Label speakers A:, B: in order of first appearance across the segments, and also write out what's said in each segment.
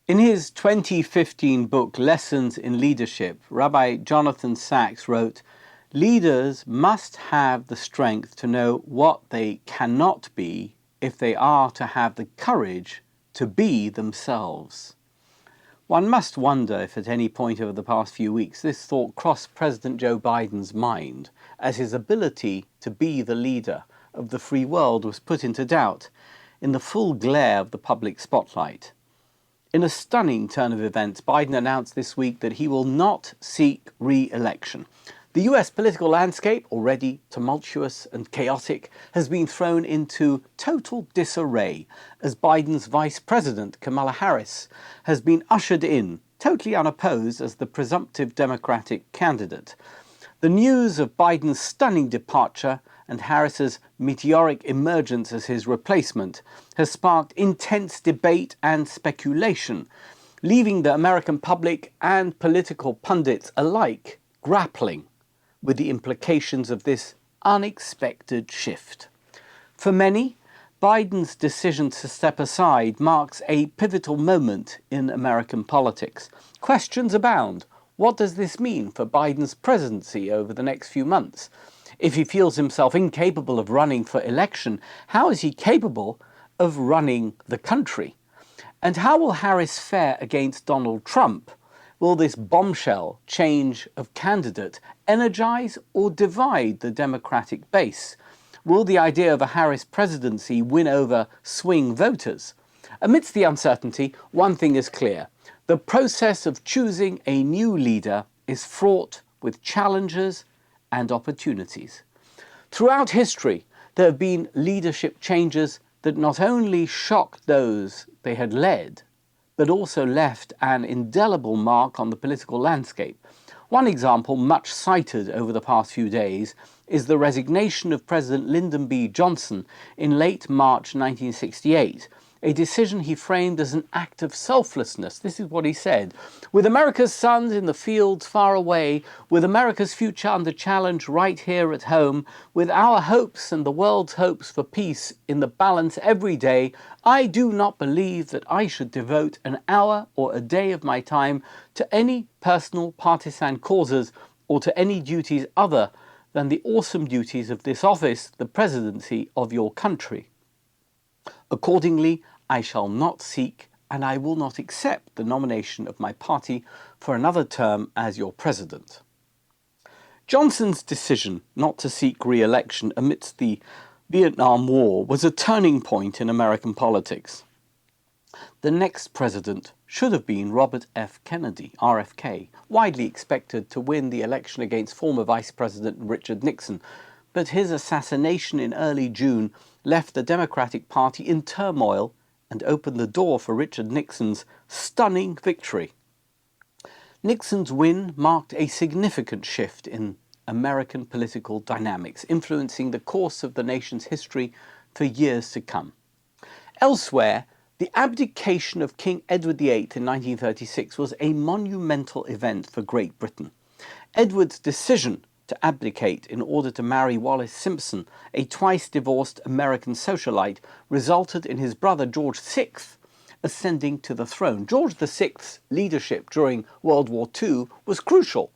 A: In his 2015 book, Lessons in Leadership, Rabbi Jonathan Sacks wrote, "Leaders must have the strength to know what they cannot be if they are to have the courage to be themselves." One must wonder if at any point over the past few weeks this thought crossed President Joe Biden's mind as his ability to be the leader of the free world was put into doubt in the full glare of the public spotlight. In a stunning turn of events, Biden announced this week that he will not seek re-election. The US political landscape, already tumultuous and chaotic, has been thrown into total disarray as Biden's Vice President Kamala Harris has been ushered in, totally unopposed, as the presumptive Democratic candidate. The news of Biden's stunning departure and Harris's meteoric emergence as his replacement has sparked intense debate and speculation, leaving the American public and political pundits alike grappling with the implications of this unexpected shift. For many, Biden's decision to step aside marks a pivotal moment in American politics. Questions abound. What does this mean for Biden's presidency over the next few months? If he feels himself incapable of running for election, how is he capable of running the country? And how will Harris fare against Donald Trump? Will this bombshell change of candidate energize or divide the Democratic base? Will the idea of a Harris presidency win over swing voters? Amidst the uncertainty, one thing is clear. The process of choosing a new leader is fraught with challenges and opportunities. Throughout history, there have been leadership changes that not only shocked those they had led, but also left an indelible mark on the political landscape. One example, much cited over the past few days, is the resignation of President Lyndon B. Johnson in late March 1968, a decision he framed as an act of selflessness. This is what he said: "With America's sons in the fields far away, with America's future under challenge right here at home, with our hopes and the world's hopes for peace in the balance every day, I do not believe that I should devote an hour or a day of my time to any personal partisan causes or to any duties other than the awesome duties of this office, the presidency of your country. Accordingly, I shall not seek and I will not accept the nomination of my party for another term as your president." Johnson's decision not to seek re-election amidst the Vietnam War was a turning point in American politics. The next president should have been Robert F. Kennedy, RFK, widely expected to win the election against former Vice President Richard Nixon, but his assassination in early June left the Democratic Party in turmoil and opened the door for Richard Nixon's stunning victory. Nixon's win marked a significant shift in American political dynamics, influencing the course of the nation's history for years to come. Elsewhere, the abdication of King Edward VIII in 1936 was a monumental event for Great Britain. Edward's decision to abdicate in order to marry Wallis Simpson, a twice-divorced American socialite, resulted in his brother George VI ascending to the throne. George VI's leadership during World War II was crucial,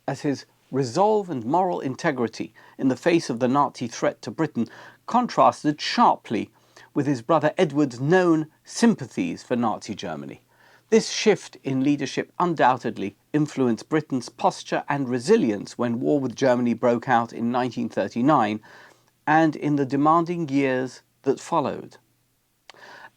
A: as his resolve and moral integrity in the face of the Nazi threat to Britain contrasted sharply with his brother Edward's known sympathies for Nazi Germany. This shift in leadership undoubtedly influenced Britain's posture and resilience when war with Germany broke out in 1939 and in the demanding years that followed.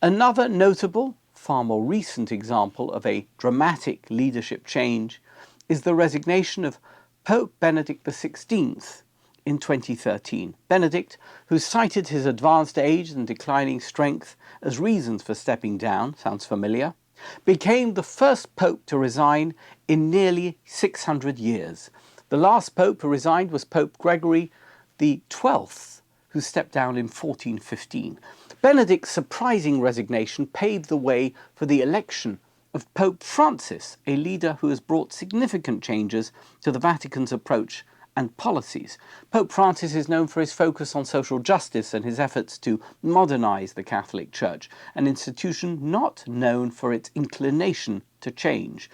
A: Another notable, far more recent example of a dramatic leadership change is the resignation of Pope Benedict XVI in 2013. Benedict, who cited his advanced age and declining strength as reasons for stepping down, sounds familiar, became the first pope to resign in nearly 600 years. The last pope who resigned was Pope Gregory XII, who stepped down in 1415. Benedict's surprising resignation paved the way for the election of Pope Francis, a leader who has brought significant changes to the Vatican's approach and policies. Pope Francis is known for his focus on social justice and his efforts to modernize the Catholic Church, an institution not known for its inclination to change.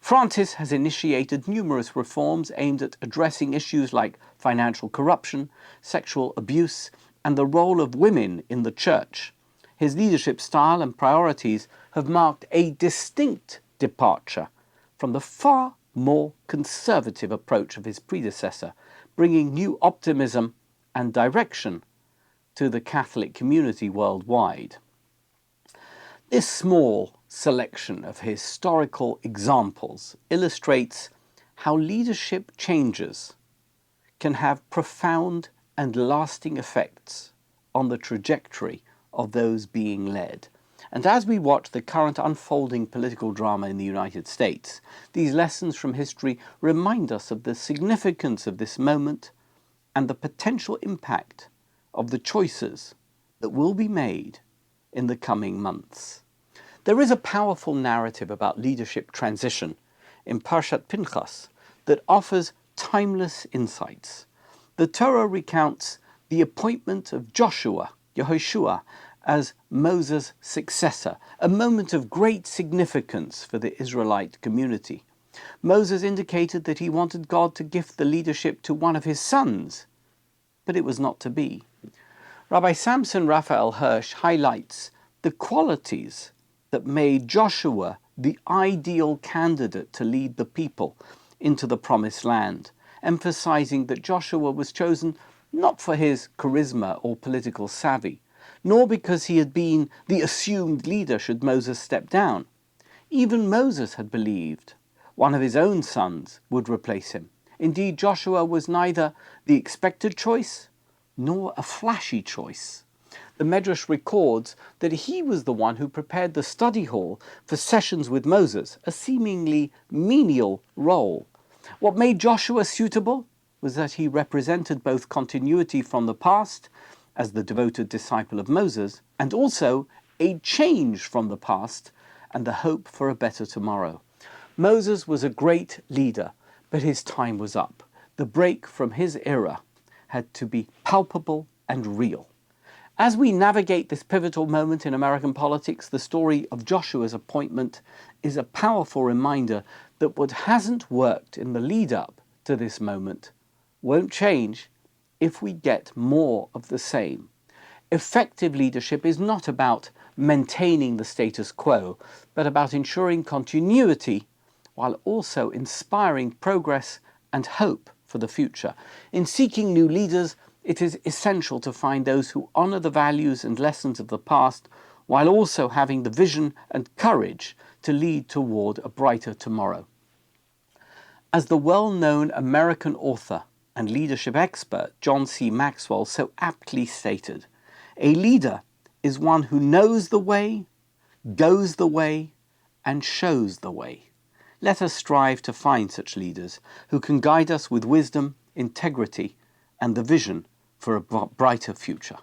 A: Francis has initiated numerous reforms aimed at addressing issues like financial corruption, sexual abuse, and the role of women in the Church. His leadership style and priorities have marked a distinct departure from the far more conservative approach of his predecessor, bringing new optimism and direction to the Catholic community worldwide. This small selection of historical examples illustrates how leadership changes can have profound and lasting effects on the trajectory of those being led. And as we watch the current unfolding political drama in the United States, these lessons from history remind us of the significance of this moment and the potential impact of the choices that will be made in the coming months. There is a powerful narrative about leadership transition in Parshat Pinchas that offers timeless insights. The Torah recounts the appointment of Yehoshua, as Moses' successor, a moment of great significance for the Israelite community. Moses indicated that he wanted God to gift the leadership to one of his sons, but it was not to be. Rabbi Samson Raphael Hirsch highlights the qualities that made Joshua the ideal candidate to lead the people into the promised land, emphasizing that Joshua was chosen not for his charisma or political savvy, nor because he had been the assumed leader should Moses step down. Even Moses had believed one of his own sons would replace him. Indeed, Joshua was neither the expected choice nor a flashy choice. The Medrash records that he was the one who prepared the study hall for sessions with Moses, a seemingly menial role. What made Joshua suitable was that he represented both continuity from the past as the devoted disciple of Moses, and also a change from the past and the hope for a better tomorrow. Moses was a great leader, but his time was up. The break from his era had to be palpable and real. As we navigate this pivotal moment in American politics, the story of Joshua's appointment is a powerful reminder that what hasn't worked in the lead-up to this moment won't change if we get more of the same. Effective leadership is not about maintaining the status quo, but about ensuring continuity while also inspiring progress and hope for the future. In seeking new leaders, it is essential to find those who honor the values and lessons of the past while also having the vision and courage to lead toward a brighter tomorrow. As the well-known American author and leadership expert John C. Maxwell so aptly stated, a leader is one who knows the way, goes the way, and shows the way. Let us strive to find such leaders who can guide us with wisdom, integrity, and the vision for a brighter future.